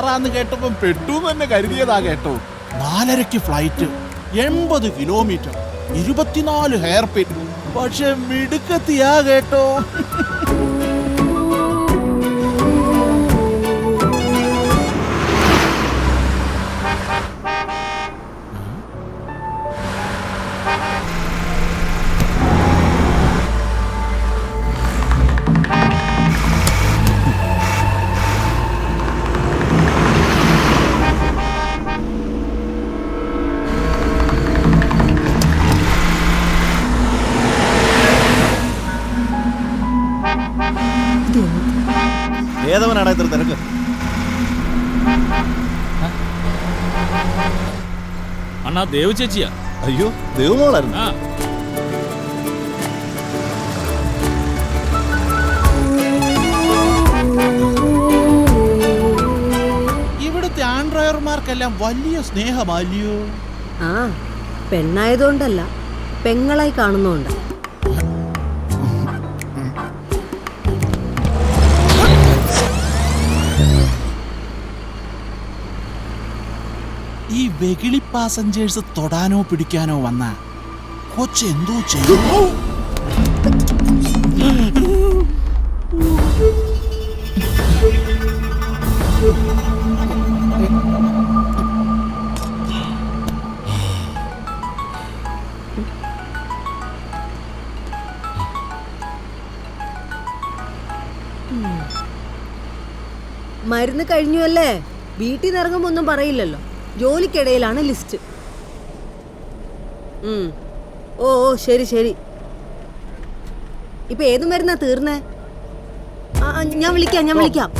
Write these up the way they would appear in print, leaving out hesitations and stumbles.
കാറാന്ന് കേട്ടപ്പോ പെട്ടു തന്നെ കരുതിയതാ കേട്ടോ. 4:30 ഫ്ലൈറ്റ്, 80 കിലോമീറ്റർ, 24 ഹെയർ പിൻ. പക്ഷെ മിടുക്കത്തിയാ കേട്ടോ. ഏതവനാടാ ഇത്ര തിരക്ക്? അണ്ണാ ദേവ് ചേച്ചിയാ. അയ്യോ, ദേവുമോളായിരുന്നു. ഇവിടുത്തെ ആൺ ഡ്രൈവർമാർക്കെല്ലാം വലിയ സ്നേഹമല്ലയോ? ആ, പെണ്ണായതുകൊണ്ടല്ല, പെങ്ങളായി കാണുന്നോണ്ട്. ഈ വെകിളി പാസഞ്ചേഴ്സ് തൊടാനോ പിടിക്കാനോ വന്ന കൊച്ചെന്തോ ചെയ്യുമോ? മരുന്ന് കഴിഞ്ഞു അല്ലേ? വീട്ടിൽ നിന്ന് ഇറങ്ങുമ്പോ ഒന്നും പറയില്ലല്ലോ. ജോലിക്കിടയിലാണ് ലിസ്റ്റ്. ഓ ശരി ശരി. ഇപ്പൊ ഏത് മരുന്നാ തീർന്നേ? ഞാൻ വിളിക്കാം.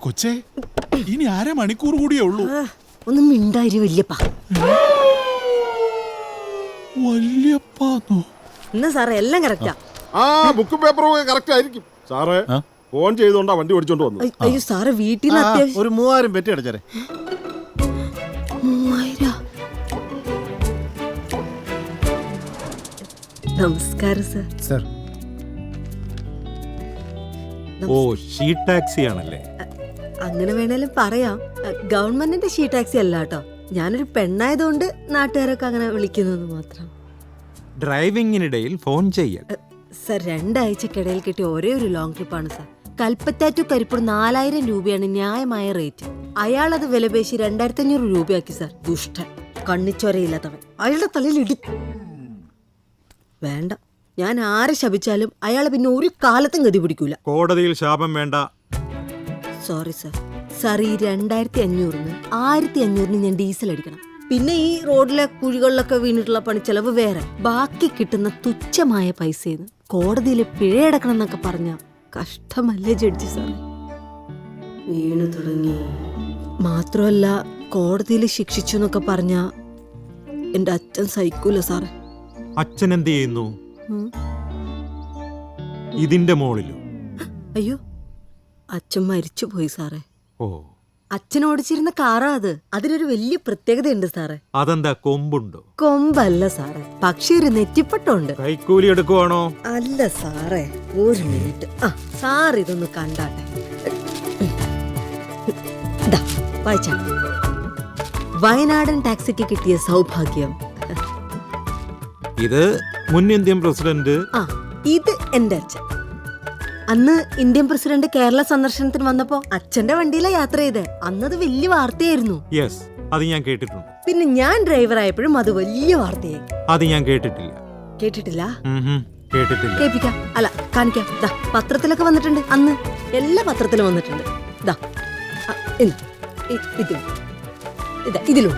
കൊച്ചേ, ഇനി 1/2 മണിക്കൂർ കൂടിയേ ഉള്ളൂ. ഒന്നും മിണ്ടായിരി വല്യപ്പാ. വല്യപ്പാന്നോ? എന്നാ സാറേ എല്ലാം കറക്റ്റാ. ബുക്കും പേപ്പറും കറക്റ്റ് ആയിരിക്കും സാറേ. ഫോൺ ചെയ്തോണ്ടാ വണ്ടി ഓടിച്ചോണ്ട് വന്നു. അയ്യോ സാറേ, വീട്ടിൽ നിന്ന് അത്യാവശ്യം ഒരു 3000 പെറ്റി അടച്ചേ. 3000? നമസ്കാരം സർ. സർ. ഓ, ഷീ ടാക്സി ആണല്ലേ? അങ്ങനെ വേണേലും പറയാം. ഗവൺമെന്റിന്റെ ഷീ ടാക്സി അല്ല കേട്ടോ. ഞാനൊരു പെണ്ണായതുകൊണ്ട് നാട്ടുകാരൊക്കെ അങ്ങനെ വിളിക്കുന്നത് മാത്രം. ഡ്രൈവിംഗിനിടയിൽ ഫോൺ ചെയ്യൽ. സർ, 2 ആഴ്ചക്കിടയിൽ കിട്ടിയ ഒരേ ഒരു ലോങ് ട്രിപ്പാണ് സർ. കൽപ്പറ്റ ടു കരിപ്പൂർ 4000 രൂപയാണ് ന്യായമായ റേറ്റ്. അയാളത് വിലപേശി 2500 രൂപയാക്കി സർ. ദുഷ്ടൻ, കണ്ണിച്ചോരയില്ലാത്തവൻ. അയാളുടെ തലയിൽ ഇടി. വേണ്ട, ഞാൻ ആരെ ശപിച്ചാലും അയാളെ പിന്നെ ഒരു കാലത്തും ഗതി പിടിക്കൂല. കോടതിയിൽ ശാപം വേണ്ട. Sorry sir. സാർ, ഈ 2500-ന് 1500-ന് ഞാൻ ഡീസൽ അടിക്കണം. പിന്നെ ഈ റോഡിലെ കുഴികളിലൊക്കെ വീണിട്ടുള്ള പണിച്ചെലവ് വേറെ. ബാക്കി കിട്ടുന്ന തുച്ഛമായ പൈസയെന്ന് കോടതിയിൽ പിഴയടക്കണം എന്നൊക്കെ പറഞ്ഞ കഷ്ടമല്ലേ ജഡ്ജി സാർ? വീണു തുടങ്ങി. മാത്രമല്ല, കോടതിയിൽ ശിക്ഷിച്ചു എന്നൊക്കെ പറഞ്ഞ എന്റെ അച്ഛൻ സഹിക്കൂല സാറേ. അച്ഛൻ എന്ത് ചെയ്യുന്നു? ഇതിന്റെ മോളിലോ? അയ്യോ, അച്ഛൻ മരിച്ചുപോയി സാറേ. ഓ, അച്ഛൻ ഓടിച്ചിരുന്ന കാറാ അത്. അതിനൊരു വലിയ പ്രത്യേകതയുണ്ട് സാറേ. അതെന്താ, കൊമ്പുണ്ടോ? കൊമ്പല്ല സാറേ, പക്ഷേ ഒരു നെറ്റിപ്പട്ടുണ്ട്. കൈക്കൂലി എടുക്കുവാണോ? അല്ല സാറേ, ഒരു മിനിറ്റ്. സാർ ഇതൊന്ന് കണ്ടാട്ടെ. വായിച്ച വയനാടൻ ടാക്സിക്ക് കിട്ടിയ സൗഭാഗ്യം. ഇത് മുൻ ഇന്ത്യൻ പ്രസിഡന്റ്. ഇത് എന്റെ അച്ഛൻ. അന്ന് ഇന്ത്യൻ പ്രസിഡന്റ് കേരള സന്ദർശനത്തിന് വന്നപ്പോ അച്ഛന്റെ വണ്ടിയിലെ യാത്ര ചെയ്ത്. അന്നത് വലിയ വാർത്തയായിരുന്നു. യെസ്, അത് ഞാൻ കേട്ടിട്ടുണ്ട്. പിന്നെ ഞാൻ ഡ്രൈവർ ആയപ്പോഴും അത് വലിയ വാർത്തയായി. അത് ഞാൻ കേട്ടിട്ടില്ല. കേട്ടിട്ടില്ല? കേട്ടിട്ടില്ല. കേൾപ്പിക്കാം, അല്ല കാണിക്കാം. പത്രത്തിലൊക്കെ വന്നിട്ടുണ്ട്. അന്ന് എല്ലാ പത്രത്തിലും വന്നിട്ടുണ്ട്. ഇതിലും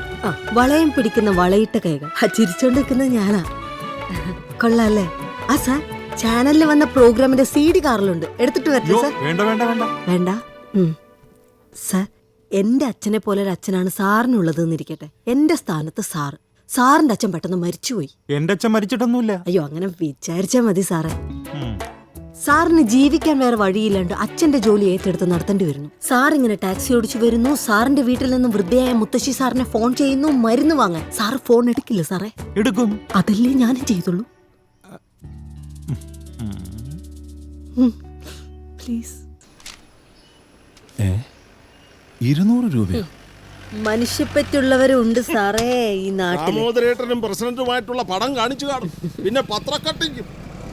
വളയം പിടിക്കുന്ന വളയിട്ട കൈകൾ. ചിരിച്ചോണ്ട് നിൽക്കുന്നത് ഞാനാ. കൊള്ളാല്ലേ? സാർ, ചാനലിൽ വന്ന പ്രോഗ്രാമിന്റെ CD കാറിലുണ്ട്. എടുത്തിട്ട് വരട്ടെ സാർ? വേണ്ട. സാർ, എന്റെ അച്ഛനെ പോലെ ഒരു അച്ഛനാണ് സാറിനുള്ളത് എന്നിരിക്കട്ടെ. എന്റെ സ്ഥാനത്ത് സാറിന്റെ അച്ഛൻ പെട്ടെന്ന് മരിച്ചുപോയി. എന്റെ അച്ഛൻ മരിച്ചിട്ടൊന്നുമില്ല. അയ്യോ, അങ്ങനെ വിചാരിച്ചാ മതി സാറേ. സാറിന് ജീവിക്കാൻ വേറെ വഴിയില്ലാണ്ട് അച്ഛന്റെ ജോലി ഏറ്റെടുത്ത് നടത്തേണ്ടി വരുന്നു. സാർ ഇങ്ങനെ ടാക്സി ഓടിച്ചു വരുന്നു, സാറിന്റെ വീട്ടിൽ നിന്ന് വൃദ്ധയായ മുത്തശ്ശി സാറിനെ ഫോൺ ചെയ്യുന്നു മരുന്ന് വാങ്ങാൻ. സാറ് ഫോൺ എടുക്കില്ല സാറേ? എടുക്കും. അതല്ലേ ഞാനും ചെയ്തുള്ളൂ. പ്ലീസ്. 200 രൂപ? മനുഷ്യപ്പറ്റുള്ളവരുണ്ട് സാറേ ഈ നാട്ടിൽ. ദാമോദരേട്ടനും പ്രസിഡന്റുമായിട്ടുള്ള പടം കാണിച്ചു കാണും, പിന്നെ പത്രക്കട്ടിക്കും.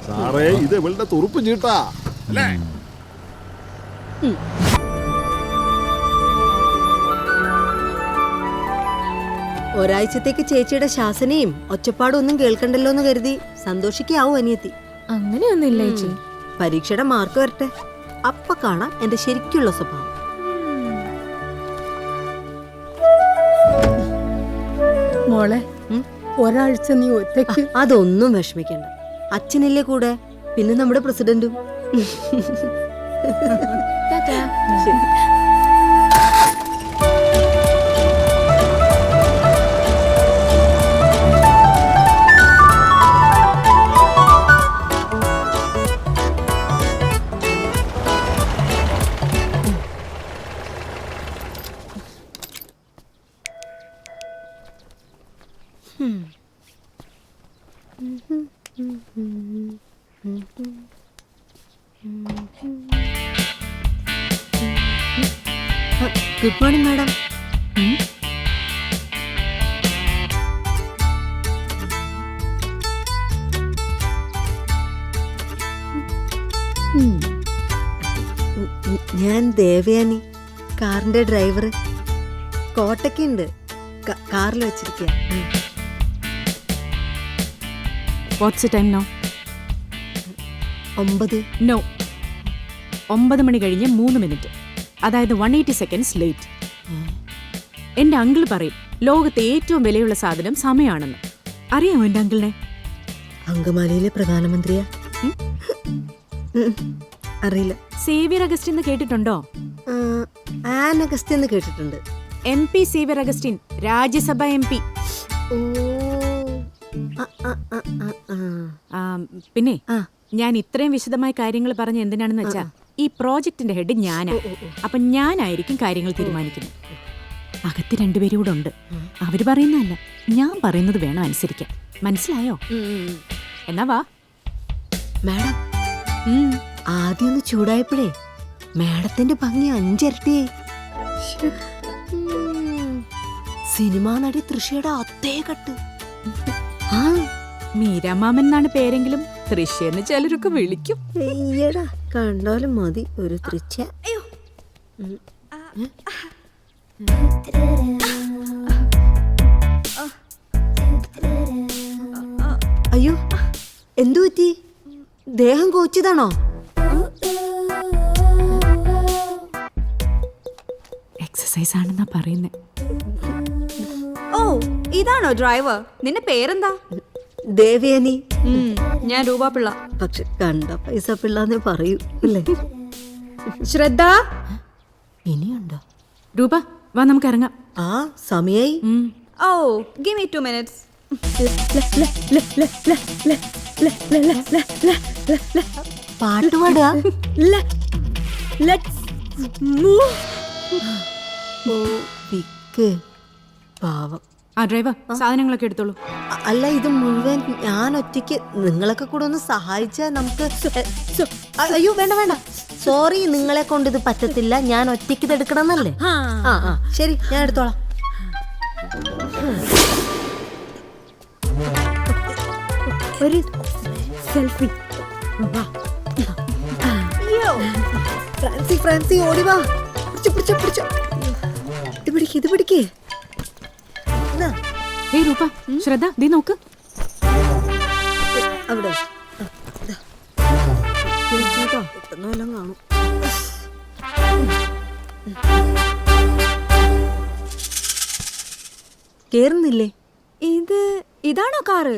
സാറേ ഇത് ഇവളുടെ തുറുപ്പ് ചീട്ടാ അല്ലേ? ഒരാഴ്ചത്തേക്ക് ചേച്ചിയുടെ ശാസനയും ഒച്ചപ്പാടും ഒന്നും കേൾക്കണ്ടല്ലോ എന്ന് കരുതി സന്തോഷിക്കാവും അനിയത്തി. അങ്ങനെയൊന്നുമില്ല ചേച്ചി. പരീക്ഷയുടെ മാർക്ക് വരട്ടെ, അപ്പ കാണാം എന്റെ ശരിക്കുള്ള സ്വഭാവം. മോളെ, ഒരാഴ്ച നീ ഒറ്റയ്ക്ക്. അതൊന്നും വിഷമിക്കണ്ട, അച്ഛനില്ലേ കൂടെ, പിന്നെ നമ്മുടെ പ്രസിഡന്റും. ശരി. Good morning madam. ഞാൻ ദേവയാനി, കാറിന്റെ ഡ്രൈവർ. കോട്ടയ്ക്കുണ്ട്, കാറിൽ വെച്ചിരിക്കുക. What's the time now? 9. No. 9 മണി കഴിഞ്ഞ് 3 മിനിറ്റ്, അതായത് 180 സെക്കൻഡ്സ് ലേറ്റ്. എന്റെ അങ്കിൾ പറയും ലോകത്തെ ഏറ്റവും വിലയുള്ള സാധനം സമയമാണെന്ന്. അറിയാമോ എന്റെ അങ്കിളിനെ? അങ്കമാലിയിലെ പ്രധാനമന്ത്രിയാ? അറിയില്ല. സേവ്യർ അഗസ്റ്റിൻ എന്ന് കേട്ടിട്ടുണ്ടോ? ആൻ അഗസ്റ്റിൻ എന്ന് കേട്ടിട്ടുണ്ട്. MP Xavier Augustine, Rajya Sabha MP. പിന്നെ ഞാൻ ഇത്രയും വിശദമായ കാര്യങ്ങൾ പറഞ്ഞ എന്തിനാണെന്ന് വെച്ചാ, ഈ പ്രോജക്റ്റിന്റെ ഹെഡ് ഞാനാ. അപ്പൊ ഞാനായിരിക്കും കാര്യങ്ങൾ തീരുമാനിക്കുന്നത്. അകത്ത് 2 പേരും കൂടെ ഉണ്ട്. അവര് പറയുന്നതല്ല, ഞാൻ പറയുന്നത് വേണം അനുസരിക്കാൻ. മനസ്സിലായോ? എന്നാ വാ മാഡം. ആദ്യം ഒന്ന് ചൂടായപ്പോഴേ മാഡത്തിന്റെ ഭംഗി 5 ഇരട്ടിയായി. സിനിമാ നടി തൃഷയുടെ അതേ കട്ട്. മീരാമാമൻ എന്നാണ് പേരെങ്കിലും തൃശ്ശെന്ന് ചിലരൊക്കെ വിളിക്കും. അയ്യടാ, കണ്ടാലും മതി ഒരു തൃശ്ശ. അയ്യോ, എന്തു പറ്റി? ദേഹം കോച്ചതാണോ? എക്സസൈസ് ആണെന്നാ പറയുന്നേ. ഓ, ഇതാണോ ഡ്രൈവർ? നിന്റെ പേരെന്താ? ദേവയാനി. ഞാൻ രൂപാപിള്ള. പക്ഷെ കണ്ട പൈസ പിള്ളാന്നേ പറയൂ അല്ലേ? ശ്രദ്ധ. ഇനിയുണ്ടോ? രൂപ വാ, നമുക്ക് ഇറങ്ങാം. ആ സമയായി. ഓ, give me 2 minutes. പാട്ട് പാടുക. Let's move. ഓ പിക്ക്. പാവം. ആ ഡ്രൈവർ, സാധനങ്ങളൊക്കെ എടുത്തോളൂ. അല്ല, ഇത് മുഴുവൻ ഞാൻ ഒറ്റയ്ക്ക്. നിങ്ങളൊക്കെ കൂടെ ഒന്ന് സഹായിച്ചാൽ നമുക്ക്. അയ്യോ വേണ്ട വേണ്ട, സോറി, നിങ്ങളെ കൊണ്ട് ഇത് പറ്റത്തില്ല. ഞാൻ ഒറ്റയ്ക്ക് ഇത് എടുക്കണമെന്നല്ലേ? ആ ശരി, ഞാൻ എടുത്തോളാം. ഒരു സെൽഫി. ഫ്രാൻസി ഫ്രാൻസി ഓടി വാ. പിടിച്ചോ. ഇത് പിടിക്കേ. ഏയ് രൂപ, ശ്രദ്ധ, ദേ നോക്ക്. അവിടെ പെട്ടെന്ന് കാണും. കേറുന്നില്ലേ? ഇതാണോ കാറ്?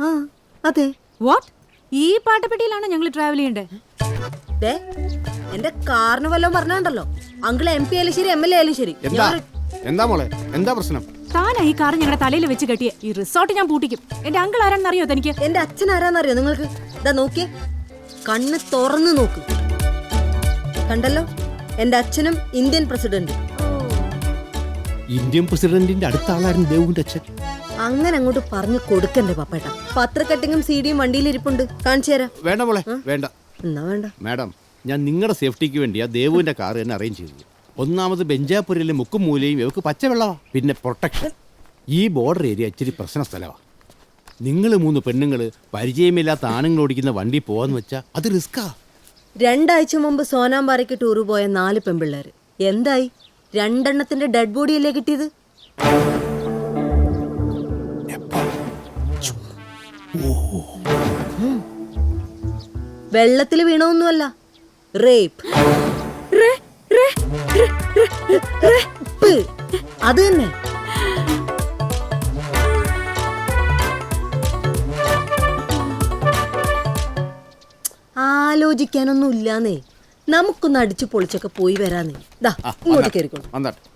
ആ അതെ. വാട്ട്? ഈ പാട്ടപ്പെട്ടിയിലാണ് ഞങ്ങൾ ട്രാവൽ ചെയ്യണ്ടേ? എന്റെ കാറിന് വല്ലതും പറഞ്ഞുണ്ടല്ലോ. അങ്കിൾ MP ആയാലും ശരി, MLA ആയാലും ശരി. എന്താ മോളെ, എന്താ പ്രശ്നം? താനാ ഈ കാർ ഞങ്ങളുടെ തലയിൽ വെച്ച് കെട്ടിയ. ഈ റിസോർട്ട് ഞാൻ പൂട്ടിക്കും. എന്റെ അങ്കിൾ ആരാണെന്ന് അറിയോ തനിക്ക്? എന്റെ അച്ഛൻ ആരാന്നറിയോ നിങ്ങൾക്ക്? ഇതാ നോക്കിയേ, കണ്ണ് തുറന്നു നോക്ക്. കണ്ടല്ലോ, എന്റെ അച്ഛനും ഇന്ത്യൻ പ്രസിഡന്റ്. ഇന്ത്യൻ പ്രസിഡന്റിന്റെ അടുത്ത ആളായിരുന്നു ദേവുവിന്റെ അച്ഛൻ. അങ്ങനെ അങ്ങോട്ട് പറഞ്ഞു കൊടുക്കണ്ടേ പപ്പേട്ട. പത്രക്കട്ടിങ്ങും സീഡിയും വണ്ടിയിലിരിപ്പുണ്ട്, കാണിച്ചു തരാം. വേണ്ട മോളെ, വേണ്ട. എന്നാ വേണ്ട. മാഡം, ഞാൻ നിങ്ങളുടെ സേഫ്റ്റിക്ക് വേണ്ടിയാ ദേവുവിന്റെ കാർ തന്നെ അറേഞ്ച് ചെയ്തത്. ഒന്നാമത് ബെഞ്ചാപുരിലെ മുക്കും മൂലയും ഇവർക്ക് പച്ചവെള്ളമാ, പിന്നെ പ്രൊട്ടക്ഷൻ. ഈ ബോർഡർ ഏരിയ ഇച്ചിരി പ്രശ്ന സ്ഥലമാണ്. നിങ്ങൾ 3 പെണ്ണുങ്ങൾ പരിചയമില്ലാത്ത ആണുങ്ങൾ ഓടിക്കുന്ന വണ്ടി പോവാന്ന് വെച്ചാൽ അത് റിസ്ക്കാ. 2 ആഴ്ച മുമ്പ് സോനാമ്പാറയ്ക്ക് ടൂറ് പോയ 4 പെൺപിള്ളേര് എന്തായി? 2 എണ്ണത്തിന്റെ ഡെഡ് ബോഡിയല്ലേ കിട്ടിയത്? വെള്ളത്തിൽ വീണൊന്നുമല്ല, റേപ്പ്. അത് തന്നെ. ആലോചിക്കാനൊന്നും ഇല്ലാന്നേ. നമുക്കൊന്ന് അടിച്ചു പൊളിച്ചൊക്കെ പോയി വരാന്നേ. ദാ ഇങ്ങോട്ട് കേറിക്കോളൂ.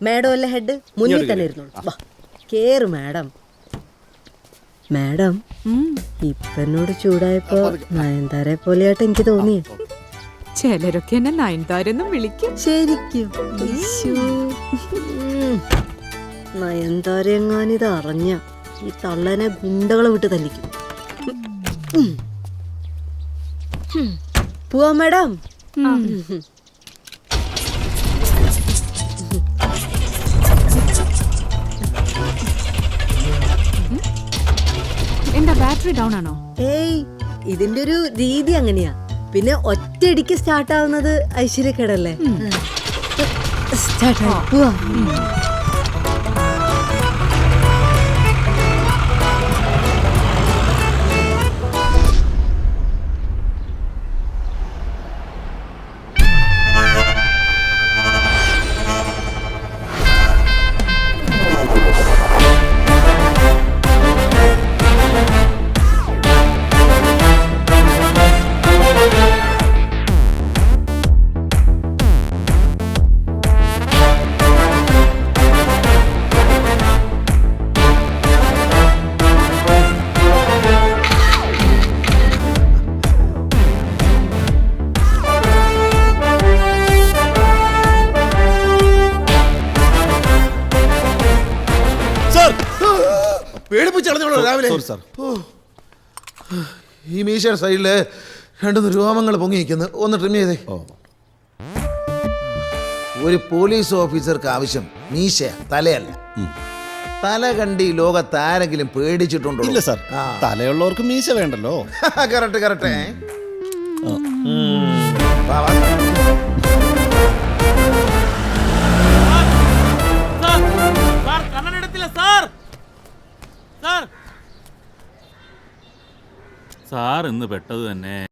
മാഡം അല്ല ഹെഡ്, മുന്നിൽ തന്നെ ഇരുന്നോളൂ. വാ കേറ് മാഡം. മാഡം, ഇപ്പനോട് ചൂടായപ്പോ നയൻതാരെ പോലെയായിട്ട് എനിക്ക് തോന്നിയേ. ചിലരൊക്കെ എന്നെ നയൻതാരെന്നും വിളിക്കും. ശരിക്കും നയൻതാര എങ്ങാനിത് അറിഞ്ഞ ഈ തള്ളനെ ഗുണ്ടകളെ വിട്ട് തല്ലിക്കും. പോവാ മാഡം. എന്താ ബാറ്ററി ഡൗൺ ആണോ? ഏയ്, ഇതിന്റെ ഒരു രീതി അങ്ങനെയാ. പിന്നെ ഒറ്റയടിക്ക് സ്റ്റാർട്ട് ആവുന്നത് ഐശ്വര്യക്കേടല്ലേ. സ്റ്റാർട്ട് പോവാ. ഈ മീശയുടെ സൈഡില് 2 രോമങ്ങൾ പൊങ്ങി നിൽക്കുന്നു. ഒന്ന് ട്രിം ചെയ്തേ. ഒരു പോലീസ് ഓഫീസർക്ക് ആവശ്യം മീശ, തലയല്ല. തല കണ്ടി ലോകത്ത് ആരെങ്കിലും പേടിച്ചിട്ടുണ്ടോ? ഇല്ല സാർ, തലയുള്ളവർക്ക് മീശ വേണ്ടല്ലോ. Correct correct. സാർ ഇന്ന് പെട്ടത് തന്നെ